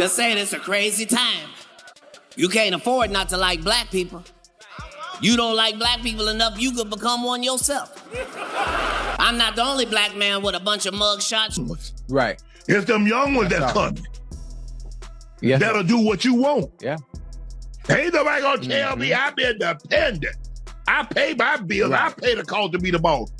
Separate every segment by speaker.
Speaker 1: Just saying, it's a crazy time. You can't afford not to like black people. You don't like black people enough, you could become one yourself. I'm not the only black man with a bunch of mug shots.
Speaker 2: Right.
Speaker 3: It's them young ones that's coming.
Speaker 2: Yeah.
Speaker 3: That'll do what you want.
Speaker 2: Yeah.
Speaker 3: Ain't nobody gonna tell me I'm independent. I pay my bills.
Speaker 2: Right.
Speaker 3: I pay the cost to be the boss.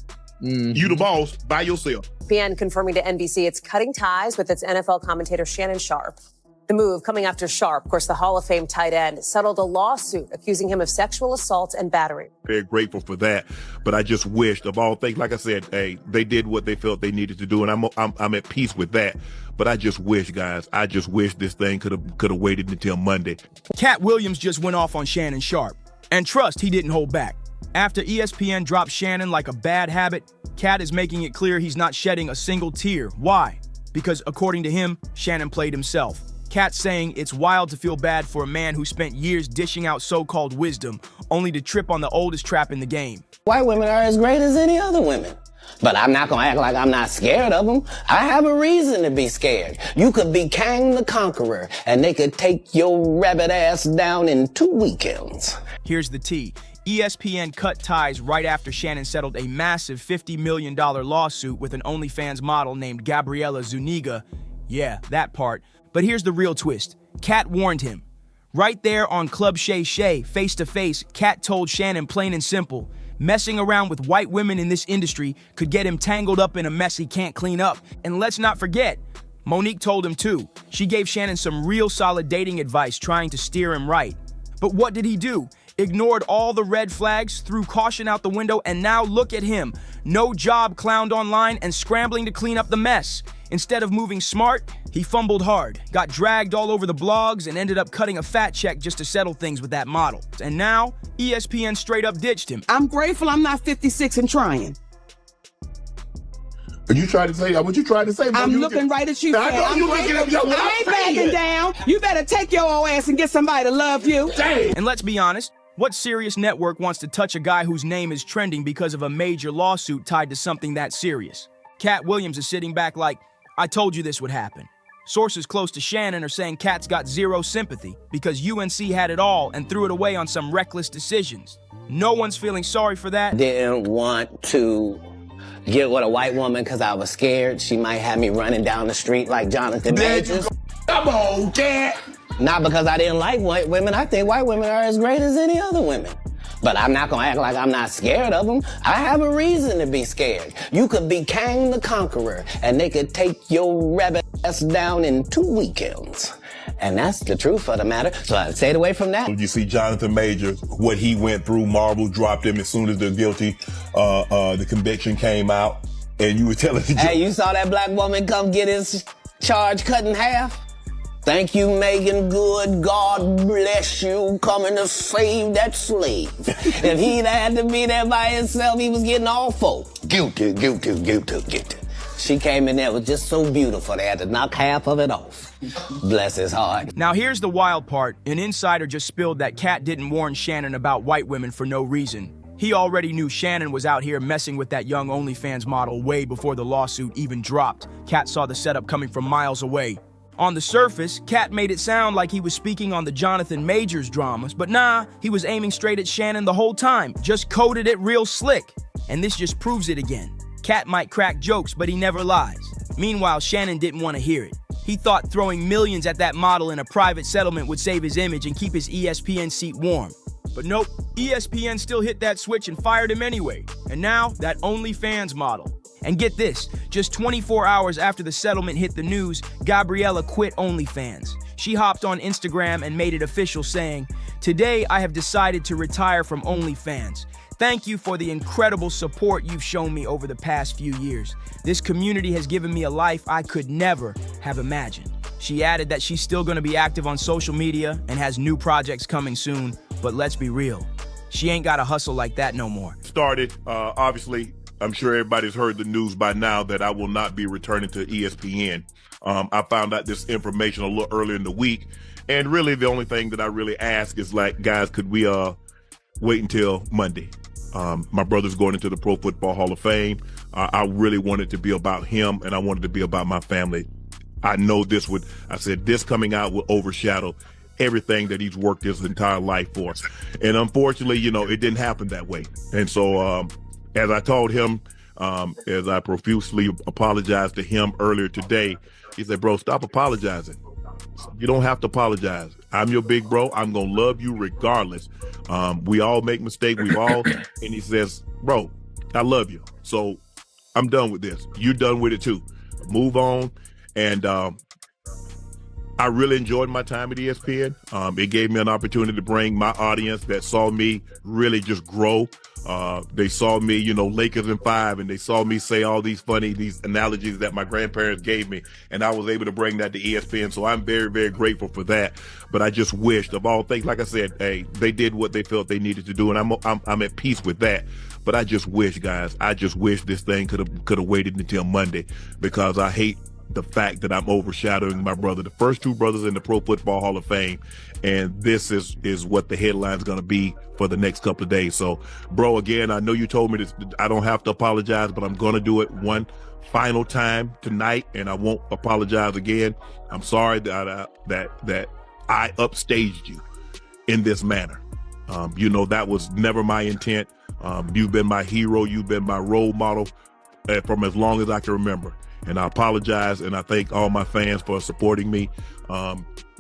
Speaker 3: You the boss by yourself.
Speaker 4: ESPN confirming to NBC it's cutting ties with its NFL commentator Shannon Sharpe. The move coming after Sharpe, of course, the Hall of Fame tight end, settled a lawsuit accusing him of sexual assault and battery.
Speaker 3: Very grateful for that, but I just wished, of all things, like I said, hey, they did what they felt they needed to do, and I'm at peace with that. But I just wish, guys, this thing could have waited until Monday.
Speaker 5: Katt Williams just went off on Shannon Sharpe, and trust he didn't hold back. After ESPN dropped Shannon like a bad habit, Katt is making it clear he's not shedding a single tear. Why? Because according to him, Shannon played himself. Katt saying it's wild to feel bad for a man who spent years dishing out so-called wisdom, only to trip on the oldest trap in the game.
Speaker 6: White women are as great as any other women. But I'm not gonna act like I'm not scared of them. I have a reason to be scared. You could be Kang the Conqueror, and they could take your rabbit ass down in 2 weekends.
Speaker 5: Here's the tea. ESPN cut ties right after Shannon settled a massive $50 million lawsuit with an OnlyFans model named Gabriella Zuniga. Yeah, that part. But here's the real twist. Katt warned him. Right there on Club Shay Shay, face to face, Katt told Shannon plain and simple, messing around with white women in this industry could get him tangled up in a mess he can't clean up. And let's not forget, Monique told him too. She gave Shannon some real solid dating advice trying to steer him right. But what did he do? Ignored all the red flags, threw caution out the window, and now look at him. No job, clowned online, and scrambling to clean up the mess. Instead of moving smart, he fumbled hard, got dragged all over the blogs, and ended up cutting a fat check just to settle things with that model. And now, ESPN straight up ditched him.
Speaker 7: I'm grateful I'm not 56 and trying.
Speaker 3: You tried to say what you tried to say.
Speaker 7: I'm looking right at you. I ain't backing down. You better take your old ass and get somebody to love you.
Speaker 3: Dang.
Speaker 5: And let's be honest, what serious network wants to touch a guy whose name is trending because of a major lawsuit tied to something that serious? Katt Williams is sitting back like, I told you this would happen. Sources close to Shannon are saying Katt's got zero sympathy because UNC had it all and threw it away on some reckless decisions. No one's feeling sorry for that.
Speaker 6: Didn't want to get with a white woman because I was scared she might have me running down the street like Jonathan Majors.
Speaker 3: Come on, Katt.
Speaker 6: Not because I didn't like white women. I think white women are as great as any other women. But I'm not gonna act like I'm not scared of them. I have a reason to be scared. You could be Kang the Conqueror, and they could take your rabbit ass down in 2 weekends. And that's the truth of the matter. So I stayed away from that.
Speaker 3: You see Jonathan Majors, what he went through. Marvel dropped him as soon as the conviction came out. And you were telling the
Speaker 6: Hey, you saw that black woman come get his charge cut in half? Thank you, Megan Good. God bless you, coming to save that slave. If he'd had to be there by himself, he was getting all four. Guilty. She came in there, was just so beautiful, they had to knock half of it off. Bless his heart.
Speaker 5: Now here's the wild part. An insider just spilled that Katt didn't warn Shannon about white women for no reason. He already knew Shannon was out here messing with that young OnlyFans model way before the lawsuit even dropped. Katt saw the setup coming from miles away. On the surface, Katt made it sound like he was speaking on the Jonathan Majors dramas, but nah, he was aiming straight at Shannon the whole time, just coded it real slick. And this just proves it again. Katt might crack jokes, but he never lies. Meanwhile, Shannon didn't want to hear it. He thought throwing millions at that model in a private settlement would save his image and keep his ESPN seat warm. But nope, ESPN still hit that switch and fired him anyway. And now, that OnlyFans model. And get this, just 24 hours after the settlement hit the news, Gabriella quit OnlyFans. She hopped on Instagram and made it official saying, "Today I have decided to retire from OnlyFans. Thank you for the incredible support you've shown me over the past few years. This community has given me a life I could never have imagined." She added that she's still going to be active on social media and has new projects coming soon, but let's be real, she ain't got a hustle like that no more.
Speaker 3: Started, obviously, I'm sure everybody's heard the news by now that I will not be returning to ESPN. I found out this information a little earlier in the week, and really the only thing that I really ask is like, guys, could we wait until Monday? My brother's going into the Pro Football Hall of Fame. I really wanted to be about him, and I wanted to be about my family I know this coming out will overshadow everything that he's worked his entire life for. And unfortunately, it didn't happen that way. And so, as I told him, as I profusely apologized to him earlier today, he said, bro, stop apologizing. You don't have to apologize. I'm your big bro. I'm going to love you regardless. We all make mistakes. And he says, bro, I love you. So I'm done with this. You're done with it too. Move on. And I really enjoyed my time at ESPN. It gave me an opportunity to bring my audience that saw me really just grow. They saw me, Lakers in 5, and they saw me say all these analogies that my grandparents gave me, and I was able to bring that to ESPN. So I'm very, very grateful for that. But I just wished, of all things, like I said, hey, they did what they felt they needed to do, and I'm at peace with that. But I just wish, guys, this thing could have waited until Monday, because I hate the fact that I'm overshadowing my brother, the first two brothers in the Pro Football Hall of Fame. And this is what the headline's going to be for the next couple of days. So, bro, again, I know you told me this, I don't have to apologize, but I'm going to do it one final time tonight, and I won't apologize again. I'm sorry that I upstaged you in this manner. That was never my intent. You've been my hero. You've been my role model from as long as I can remember. And I apologize, and I thank all my fans for supporting me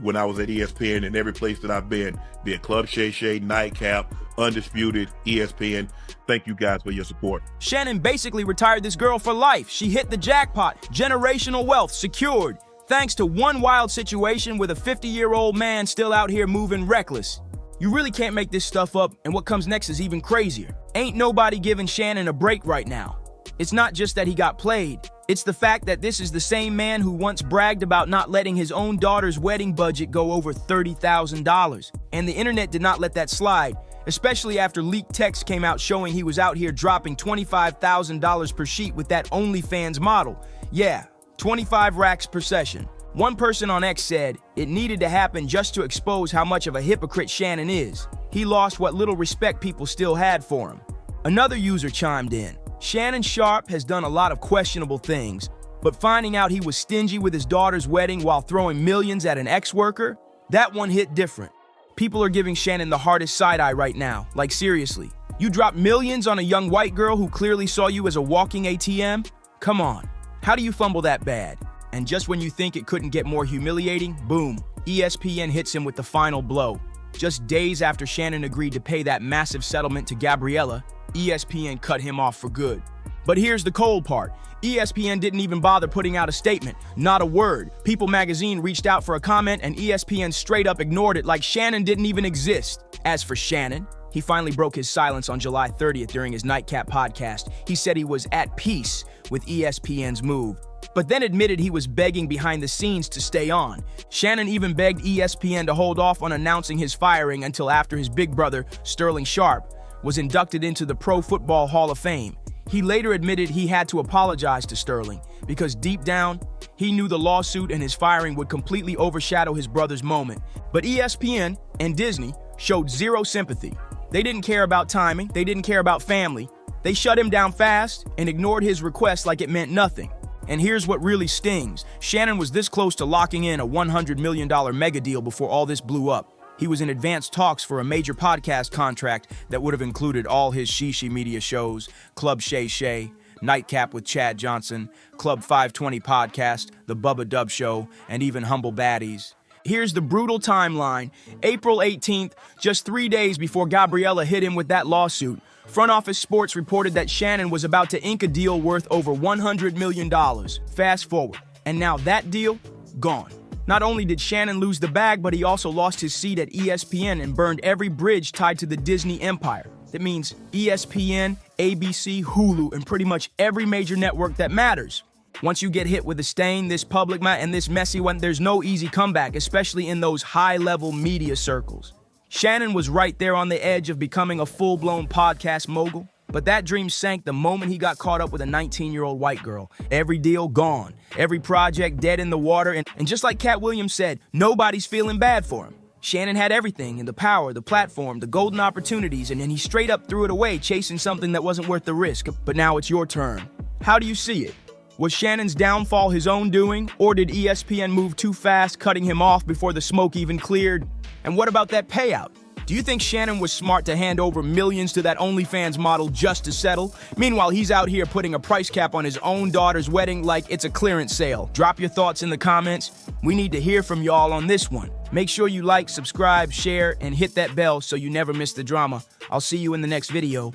Speaker 3: when I was at ESPN and every place that I've been, be it Club Shay Shay, Nightcap, Undisputed, ESPN. Thank you guys for your support.
Speaker 5: Shannon basically retired this girl for life. She hit the jackpot. Generational wealth secured. Thanks to one wild situation with a 50-year-old man still out here moving reckless. You really can't make this stuff up, and what comes next is even crazier. Ain't nobody giving Shannon a break right now. It's not just that he got played. It's the fact that this is the same man who once bragged about not letting his own daughter's wedding budget go over $30,000. And the internet did not let that slide, especially after leaked text came out showing he was out here dropping $25,000 per sheet with that OnlyFans model. Yeah, 25 racks per session. One person on X said it needed to happen just to expose how much of a hypocrite Shannon is. He lost what little respect people still had for him. Another user chimed in. Shannon Sharpe has done a lot of questionable things, but finding out he was stingy with his daughter's wedding while throwing millions at an ex-worker, that one hit different. People are giving Shannon the hardest side-eye right now. Like, seriously. You dropped millions on a young white girl who clearly saw you as a walking ATM? Come on. How do you fumble that bad? And just when you think it couldn't get more humiliating, boom, ESPN hits him with the final blow. Just days after Shannon agreed to pay that massive settlement to Gabriella, ESPN cut him off for good. But here's the cold part. ESPN didn't even bother putting out a statement, not a word. People magazine reached out for a comment and ESPN straight up ignored it like Shannon didn't even exist. As for Shannon, he finally broke his silence on July 30th during his Nightcap podcast. He said he was at peace with ESPN's move, but then admitted he was begging behind the scenes to stay on. Shannon even begged ESPN to hold off on announcing his firing until after his big brother, Sterling Sharpe, was inducted into the Pro Football Hall of Fame. He later admitted he had to apologize to Sterling because deep down, he knew the lawsuit and his firing would completely overshadow his brother's moment. But ESPN and Disney showed zero sympathy. They didn't care about timing, they didn't care about family. They shut him down fast and ignored his request like it meant nothing. And here's what really stings. Shannon was this close to locking in a $100 million mega deal before all this blew up. He was in advanced talks for a major podcast contract that would have included all his Shishi Media shows, Club Shay Shay, Nightcap with Chad Johnson, Club 520 Podcast, The Bubba Dub Show, and even Humble Baddies. Here's the brutal timeline. April 18th, just 3 days before Gabriella hit him with that lawsuit, Front Office Sports reported that Shannon was about to ink a deal worth over $100 million. Fast forward, and now that deal, gone. Not only did Shannon lose the bag, but he also lost his seat at ESPN and burned every bridge tied to the Disney empire. That means ESPN, ABC, Hulu, and pretty much every major network that matters. Once you get hit with a stain this public and this messy one, there's no easy comeback, especially in those high-level media circles. Shannon was right there on the edge of becoming a full-blown podcast mogul, but that dream sank the moment he got caught up with a 19-year-old white girl. Every deal gone, every project dead in the water, and just like Katt Williams said, nobody's feeling bad for him. Shannon had everything, and the power, the platform, the golden opportunities, and then he straight up threw it away, chasing something that wasn't worth the risk. But now it's your turn. How do you see it? Was Shannon's downfall his own doing, or did ESPN move too fast, cutting him off before the smoke even cleared? And what about that payout? Do you think Shannon was smart to hand over millions to that OnlyFans model just to settle? Meanwhile, he's out here putting a price cap on his own daughter's wedding like it's a clearance sale. Drop your thoughts in the comments. We need to hear from y'all on this one. Make sure you like, subscribe, share, and hit that bell so you never miss the drama. I'll see you in the next video.